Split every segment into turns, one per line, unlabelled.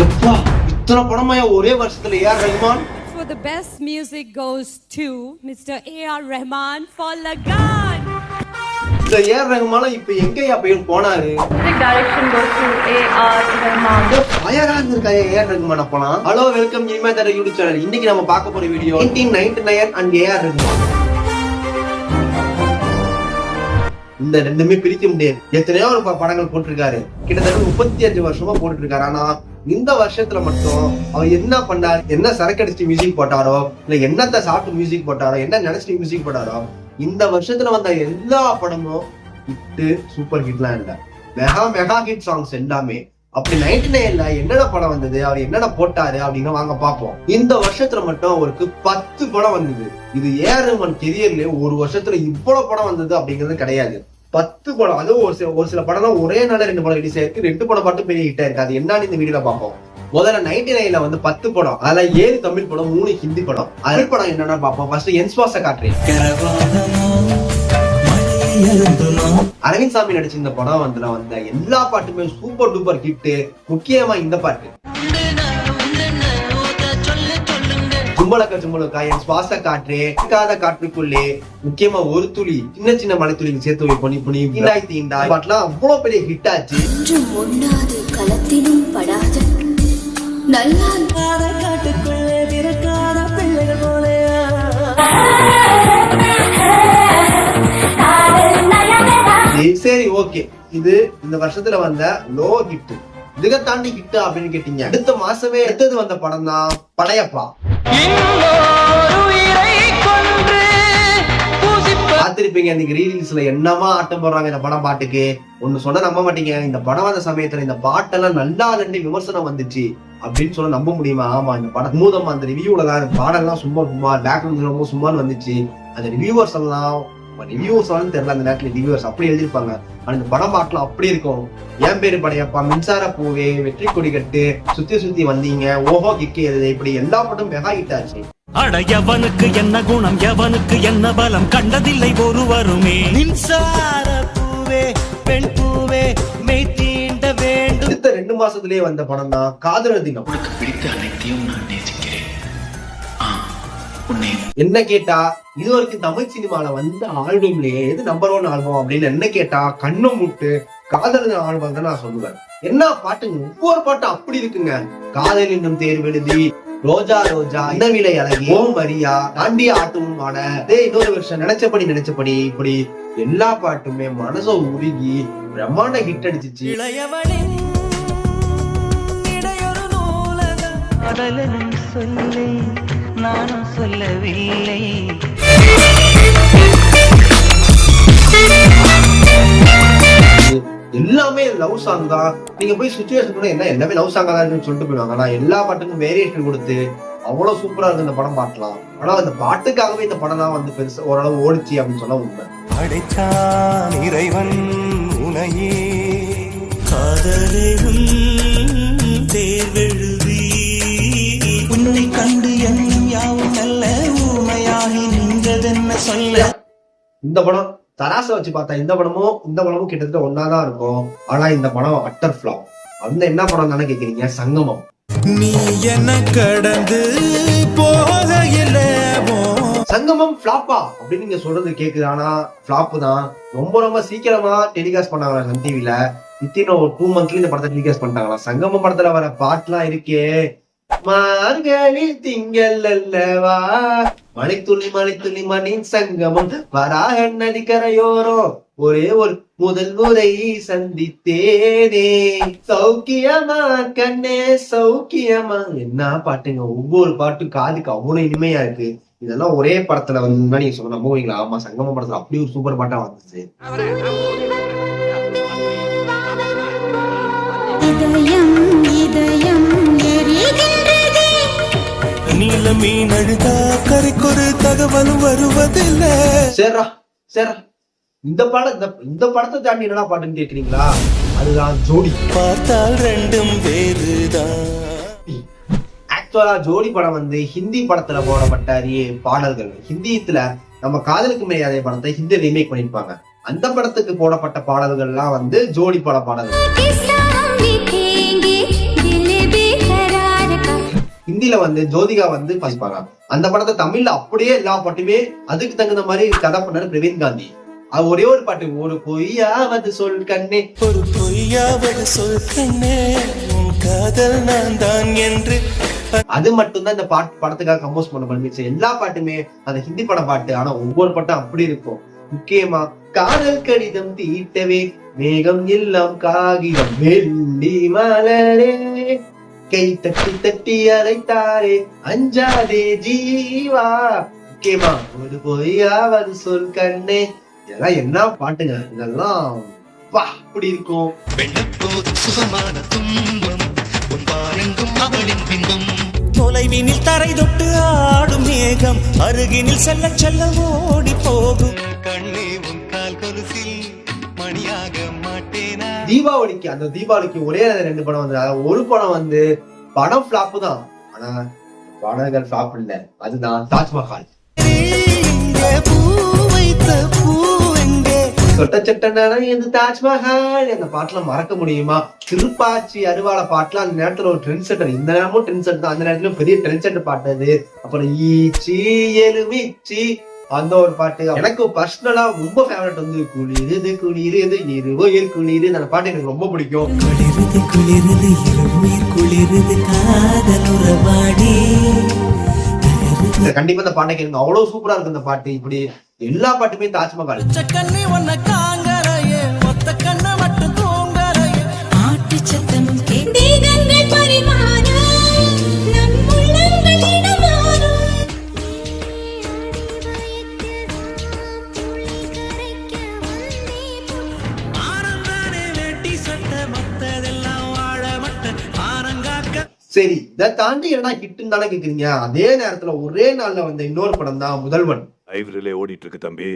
எப்பா இத்தனை படமாயா ஒரே வருஷத்துல A R Rahman.
For the best music goes to Mr. A.R. Rahman for Lagan.
இந்த ஏஆர் ரஹ்மான் இப்ப எங்கயா போய் போனாரு?
Music direction goes to A.R. Rahman.
ஃபயரா இருந்திருக்காயா ஏஆர் ரஹ்மான் போனா. ஹலோ வெல்கம் இனிமே தர யூடியூப் சேனல். இன்னைக்கு நம்ம பார்க்க போற வீடியோ 1999 and ஏஆர் ரஹ்மான். இந்த ரெண்டுமே பிரிக்க முடியாது. எத்தனையோ படங்கள் போட்டிருக்காரு, கிட்டத்தட்ட 35 வருஷமா போட்டுட்டு இருக்காரு. ஆனா இந்த வருஷத்துல மட்டும் அவர் என்ன பண்ணாரு, என்ன சரக்கடிச்சு மியூசிக் போட்டாரோ, இல்ல என்னத்த சாப்பிட்டு மியூசிக் போட்டாரோ, என்ன நினைச்சிட்டு மியூசிக் போட்டாரோ, இந்த வருஷத்துல வந்த எல்லா படமும் ஹிட்டு, சூப்பர் ஹிட்லாம் இல்ல, மெகா ஹிட் சாங்ஸ் எல்லாமே. அப்படி 99ல என்னென்ன படம் வந்தது, அவர் என்னென்ன போட்டாரு அப்படின்னு வாங்க பார்ப்போம். இந்த வருஷத்துல மட்டும் அவருக்கு 10 படம் வந்தது. இது ஏஆர் ரஹ்மான் கெரியர்ல ஒரு வருஷத்துல இவ்வளவு படம் வந்தது அப்படிங்கிறது கிடையாது. 10 படம். அதுவும் ஒரு சில படம் தான் ஒரே நாள் 2 படம் ரிலீஸ் ஆயிருக்கு. 2 படம் மட்டும் பெரிய ஹிட் ஆயிருக்கு. அது என்னன்னு இந்த வீடியோல பார்ப்போம். முதல்ல 99ல வந்து 10 படம், அதுல 7 தமிழ் படம், 3 ஹிந்தி படம். தமிழ் படம் என்னன்னா பார்ப்போம். ஃபர்ஸ்ட் என் சுவாச காற்றே, அரவிந்த் சாமி நடிச்ச இந்த படம் வந்த எல்லா பாட்டுமே சூப்பர் டூப்பர் ஹிட். முக்கியமா இந்த பாட்டு கும்பலக்க சும்பலக்கா, என் சுவாச காற்றே, காத காற்றுக்குள்ளே, முக்கியமா ஒரு துளி, சின்ன சின்ன மலை துளி சேர்த்து வை பொனி பொனி, தீண்டாய் தீண்டாய் பாட்டுலாம் அவ்வளவு பெரிய ஹிட் ஆச்சு.
களத்திலும் படாத நல்லால் காட்டுக்குள்ளே பிறக்காத பிள்ளைகள் போலே.
சரி, ஓகே. இது இந்த வருஷத்துல வந்த லோ ஹிட். இதுக தாண்டி ஹிட் அப்படின்னு கேட்டீங்க, அடுத்த மாசமே அடுத்தது வந்த படம் தான் படையப்பா. பார்த்திருப்பீங்க, இன்னைக்கு ரீல்ஸ்ல என்னமா ஆட்டம் போடுறாங்க இந்த படம் பாட்டுக்கு. ஒண்ணு சொன்னா நம்ப மாட்டீங்க, இந்த படம் வந்த சமயத்துல இந்த பாட்டெல்லாம் நல்லா ரெண்டு விமர்சனம் வந்துச்சு அப்படின்னு சொல்ல நம்ப முடியுமா? ஆமா, இந்த படம் மூதமா அந்த ரிவ்யூல தான் பாடெல்லாம் சும்மா பேக்ரவுண்ட் ரொம்ப சும்மான்னு வந்துச்சு. அந்த ரிவ்யூவர்ஸ் எல்லாம் தெரியல, அந்த நேரத்துல ரிவ்யூவர்ஸ் அப்படி எழுதிருப்பாங்க. ஆனா இந்த படம் பாட்டுலாம் அப்படி இருக்கும். என் பேரு படையப்பா, மின்சார பூவே, வெற்றி கொடி கட்டு, சுத்தி சுத்தி வந்தீங்க, ஓஹோ கிக்கே, இப்படி எல்லா படம் மெகா ஹிட் ஆச்சு.
அட எவனுக்கு என்ன குணம், எவனுக்கு என்ன பலம், கண்டதில்லை ஒருவருமே. மின்சார பூவே, பெண் பூவே, மெய் தீண்ட வேண்டும்.
அடுத்த 2 மாசத்திலேயே வந்த படம் தான் காதலர் தினம்.
பிடித்த அனைத்தையும் நான் நேசிக்கிறேன்.
என்ன கேட்டா, இது வரைக்கும் தமிழ் சினிமால வந்த ஆல்பம்லயே எது நம்பர் 1 ஆல்பம் அப்படின்னு என்ன கேட்டா, கண்ணு முட்டு காதலர் ஆல்பம் தான் நான் சொல்லுவேன். என்ன பாட்டுங்க, ஒவ்வொரு பாட்டும் அப்படி இருக்குங்க. காதல் என்னும் தேர்வு எழுதி, ரோஜா ரோஜா, இனவிலை அழகி, ஓம் மரியா, தாண்டி ஆட்டமும் ஆட, இன்னொரு வருஷம், நினைச்சபடி, இப்படி எல்லா பாட்டுமே மனச உருகி பிரம்மாண்ட ஹிட் அடிச்சிச்சு.
நானும் சொல்லவில்லை.
எல்லாமே லவ் சாங் தான். நீங்க போய் சிச்சுவேஷன் கூட என்ன எல்லாமே லவ் சாங்கா தான் சொல்லிட்டு போயிடுவாங்க. ஆனா எல்லா பாட்டுக்கும் வேரியேஷன் கொடுத்து அவ்வளவு சூப்பரா இருக்கு இந்த படம் பாட்டலாம். ஆனா அந்த பாட்டுக்காகவே இந்த படம் தான் வந்து பெருசா ஓரளவு ஓடிச்சு அப்படின்னு சொல்ல உண்மை.
அடைச்சான் இறைவன் உனையே காதலும் தேர்வெழுதி, உன்னை கண்டு எண்ணும் யாவும் நல்ல ஊமையாகி நின்றதென்ன சொல்ல.
இந்த படம் தராச வச்சு பார்த்தா இந்த படமும் கிட்டத்தட்ட ஒன்னாதான் இருக்கும். ஆனா இந்த படம் அட்டர் ஃபிளாப். அந்த என்ன படம் தானே கேக்குறீங்க? சங்கமம்.
நீ என்ன கடந்து போகையில
சங்கமம் ஃபிளாப்பா அப்படின்னு நீங்க சொல்றது கேக்குது. ஆனா ஃபிளாப் தான். ரொம்ப சீக்கிரமா டெலிகாஸ்ட் பண்ணாங்களா சன் டிவில. வித்தின் ஒரு 2 மந்த்ல இந்த படத்தை டெலிகாஸ்ட் பண்ணிட்டாங்களா. சங்கமம் படத்துல வர பாட்டுலாம் இருக்கே, மார்கழி திங்கள் அல்லவா, மலைத்துளி மணின் சங்கமம், வராக நதிக்கரையோரோ, ஒரே ஒரு முதல் முறை சந்தித்தேனே, சௌக்கியமா கண்ணே சௌக்கியமா. என்ன பாட்டுங்க, ஒவ்வொரு பாட்டும் காதுக்கு அவ்வளவு இனிமையா இருக்கு. இதெல்லாம் ஒரே படத்துல வந்து நீங்க சொல்ல நம்புவீங்களா? ஆமா, சங்கம படத்துல அப்படி ஒரு சூப்பர் பாட்டா வந்துச்சு.
நீல மீன் அழுதா கரைக்கொரு தகவலும் வருவதில்லை.
சேரா இந்த படத்தை தாண்டி என்னடா பாட்டுன்னு கேக்குறீங்களா? அதுதான் ஜோடி.
பார்த்தால் ரெண்டும் வேறுதான்.
ஆக்சுவலா ஜோடி படம் வந்து ஹிந்தி படத்துல போடப்பட்ட பாடல்கள். ஹிந்தித்துல நம்ம காதலுக்கு மரியாதை படத்தை ஹிந்தி ரீமேக் பண்ணிருப்பாங்க. அந்த படத்துக்கு போடப்பட்ட பாடல்கள்லாம் வந்து ஜோடி பட பாடல்கள். ஹிந்தில வந்து ஜோதிகா வந்து வாசிப்பாங்க. அந்த படத்தை தமிழ்ல அப்படியே எல்லா பாட்டுமே அதுக்கு தகுந்த மாதிரி கதை பண்ணாரு பிரவீன் காந்தி. அது ஒரே ஒரு பாட்டு, ஒரு பொய்யாவது சொல் கண்ணே,
ஒரு பொய்யாவது சொல் கண்ணே, உன் காதல் நான் தான் என்று.
அது மட்டும் தான் இந்த படத்துக்காக கம்போஸ் பண்ண எல்லா பாட்டுமே அந்த ஹிந்தி படம் பாட்டு. ஆனா ஒவ்வொரு பாட்டும் அப்படி இருக்கும். முக்கியமா காதல் கடிதம் தீட்டவே மேகம் எல்லாம் காகிதம் வெள்ளி மலரே கை தட்டி தட்டி அழைத்தாரே அஞ்சாதே ஜீவா, முக்கியமா ஒரு பொய்யாவது சொல் கண்ணே, இதெல்லாம் என்ன பாட்டுங்க இதெல்லாம். வா அப்படி இருக்கும்.
தொலைவினில் தரை தொட்டு ஆடும் மேகம் அருகினில் செல்ல செல்ல ஓடி போகும். கண்ணே உன் கால் கொலுசில் மணியாக மாட்டேனா.
தீபாவளிக்கு அந்த தீபாவளிக்கு ஒரே 2 படம் வந்து, ஒரு படம் வந்து படம் ஃபிளாப் தான், ஆனா படங்கள் ஃபிளாப் இல்ல, அதுதான் தாஜ்மஹால். சொட்ட சட்ட இது தாஜ்மஹால். அந்த பாட்டுல மறக்க முடியுமா? திருப்பாச்சி அருவாளை பாட்டுல அந்த நேரத்துல ஒரு ட்ரெண்ட் செட்டர், இந்த நேரமும் ட்ரெண்ட் செட் தான், அந்த நேரத்துல பெரிய ட்ரெண்ட் செட்டர் பாட்டு அது. அப்புறம் ஈச்சி எலுமிச்சி அந்த ஒரு பாட்டு எனக்கு பர்சனலா ரொம்ப ஃபேவரட் வந்து குளிருது குளிருது இருவோயிர் குளிரு, அந்த பாட்டு எனக்கு ரொம்ப பிடிக்கும்.
குளிருது குளிருது இருவுயிர் குளிருது காதல் உறவாடி.
கண்டிப்பா இந்த பாட்டை கேளுங்க, அவ்வளவு சூப்பரா இருக்கு இந்த பாட்டு. இப்படி எல்லா பாட்டுமே தாஜ்மஹால்.
பாட்டு சத்தம் கேந்தேகங்கள் பரிமாற நம் உள்ளங்களிடம் மாறும்.
சரி, இதை தாண்டி என்ன ஹிட்னு தானே கேக்குறீங்க. அதே நேரத்துல ஒரே நாள்ல வந்த இன்னொரு படம் தான் முதல்வன்.
லைவ்ரிலே ஓடிட்டு இருக்கு தம்பி,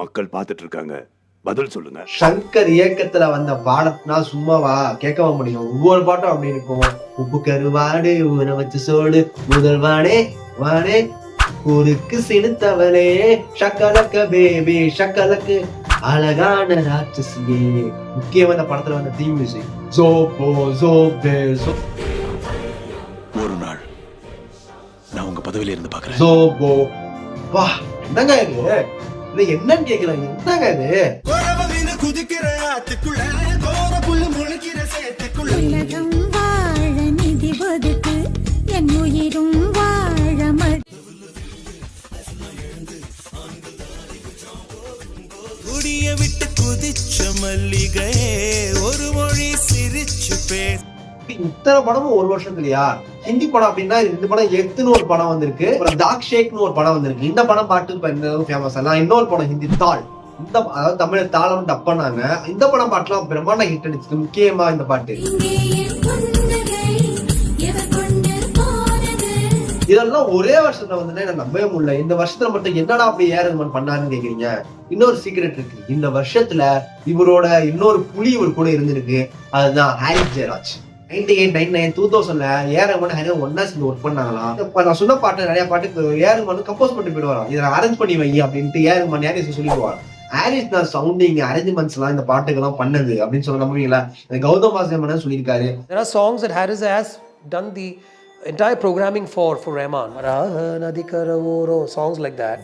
மக்கள் பாத்துட்டு இருக்காங்க, பதில் சொல்லுங்க.
சங்கர் இயக்கத்துல வந்த பாடத்னா சும்மாவா கேட்கவா முடியும்? ஒவ்வொரு பாட்டும் அப்படி இருக்கும். உப்பு கருவாடு ஊற வச்சு சோடு முதல்வானே வானே ஊருக்கு சினுத்தவளே ஷக்கலக்க பேபி ஷக்கலக்கு அழகான ராட்சசியே. முக்கியமா இந்த படத்துல வந்த தீம் மியூசிக் ஜோபோ ஜோபே ஜோ.
ஒரு நாள் நான் உங்க பதவியில இருந்து பாக்குறேன்.
ஜோபோ வா, என்னங்க இது? இல்ல என்னன்னு கேக்குறாங்க, என்னங்க இது?
உலகம் வாழ நிதி ஒதுக்கு என் உயிரும் வாழ
குடிய விட்டு குதிச்ச மல்லிகையே ஒரு மொழி சிரிச்சு பேச.
இத்தனை படமும் ஒரு வருஷத்துலயா? ஹிந்தி படம் அப்படின்னா 2 படம் எத்துன்னு ஒரு படம் வந்திருக்கு, அப்புறம் டாக் ஷேக்னு ஒரு படம் வந்திருக்கு. இந்த படம் பாட்டு இப்ப இந்த அளவுக்கு ஃபேமஸ் ஆனா இன்னொரு படம் ஹிந்தி தாள், இந்த அதாவது தமிழ தாளம் டப் பண்ணாங்க. இந்த படம் பாட்டுலாம் பிரம்மாண்ட ஹிட் அடிச்சு. முக்கியமா இந்த பாட்டு இதெல்லாம் ஒரே வருஷத்துல வந்து நான் நம்பவே முடியல. இந்த வருஷத்துல மட்டும் என்னடா அப்படி ஏஆர் பண்ணாருன்னு கேக்குறீங்க. இன்னொரு சீக்ரெட் இருக்கு. இந்த வருஷத்துல இவரோட இன்னொரு புலி இவர் கூட இருந்திருக்கு, அதுதான் ஹாரிஸ் ஜெயராஜ். 98, 99, 2000ல ஏஆர் ஒன்னா சேர்ந்து ஒர்க் பண்ணாங்களாம். இப்ப நான் சொன்ன பாட்டு நிறைய பாட்டு ஏஆர் கம்போஸ் பண்ணி போயிடுவாராம், இதை அரேஞ்ச் பண்ணி வை அப்படின்ட்டு ஏஆர் ஹாரிஸ் சொல்லிடுவார். ஹாரிஸ் தான் சவுண்டிங் அரேஞ்ச்மெண்ட்ஸ் எல்லாம் இந்த பாட்டுக்கு எல்லாம் பண்ணது அப்படின்னு சொல்ல நம்புவீங்களா? கௌதம் வாசுதேவன் சொல்லியிருக்காரு.
There are songs that Haris has done the entire programming for Rahman. Songs like that.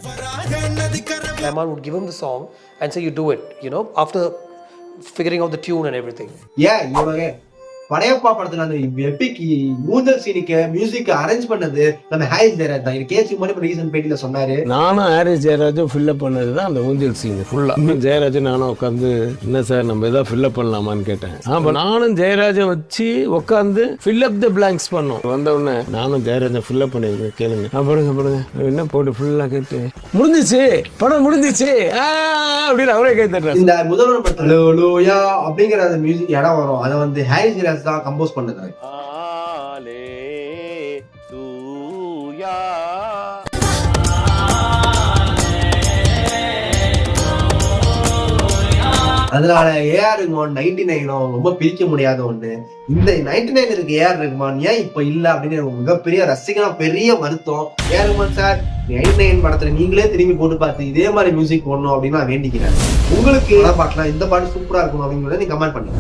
Rahman would give him the song and say, you do it, you know, after figuring out the tune and everything.
Yeah, இவங்க படையப்பா படத்துல அந்த Epic மூஞ்சல் சீனுக்கு music arrange பண்ணது நம்ம ஹாரிஸ் ஜெயராஜ் தான். இது கேசி மணி recent பேட்டில சொன்னாரு.
நானும் ஹாரிஸ் ஜெயராஜும் ஃபில்லப் பண்ணதுதான் அந்த ஊஞ்சல் சீன் ஃபுல்லா. ஜெயராஜ் நானும் உட்காந்து என்ன சார் நம்ம ஏதாவது ஃபில்லப் பண்ணலாமான்னு கேட்டேன். அப்ப நானும் ஜெயராஜை வச்சு உட்காந்து ஃபில்லப் த பிளாங்க்ஸ் பண்ணோம். வந்த உடனே நானும் ஜெயராஜை ஃபில்லப் பண்ணிருக்கேன், கேளுங்க அப்படிங்க என்ன போட்டு ஃபுல்லா கேட்டு முடிஞ்சிச்சு படம் முடிஞ்சிச்சு அப்படின்னு அவரே கை தட்டுறாரு.
இந்த முதல்வர் படத்துல லோயா அப்படிங்கிற அந்த மியூசிக் இடம் வரும், அதை வந்து ஹாரிஸ் ஜெயராஜ் தான் கம்போஸ் பண்ணது. அதனால ஏஆர் ரஹ்மான் 99 ரொம்ப பிரிக்க முடியாத ஒண்ணு. இந்த 99 இருக்கு ஏஆர் ரஹ்மான் ஏன் இப்ப இல்ல அப்படின்னு மிகப்பெரிய ரசிகனா பெரிய வருத்தம். ஏஆர் ரஹ்மான் சார் 99 படத்துல நீங்களே திரும்பி போட்டு பார்த்து இதே மாதிரி மியூசிக் போடணும் அப்படின்னு நான் வேண்டிக்கிறேன். உங்களுக்கு பாட்டுலாம் இந்த பாட்டு சூப்பரா இருக்கணும் அப்படிங்கிறத நீங்க கமெண்ட் பண்ணுங்க.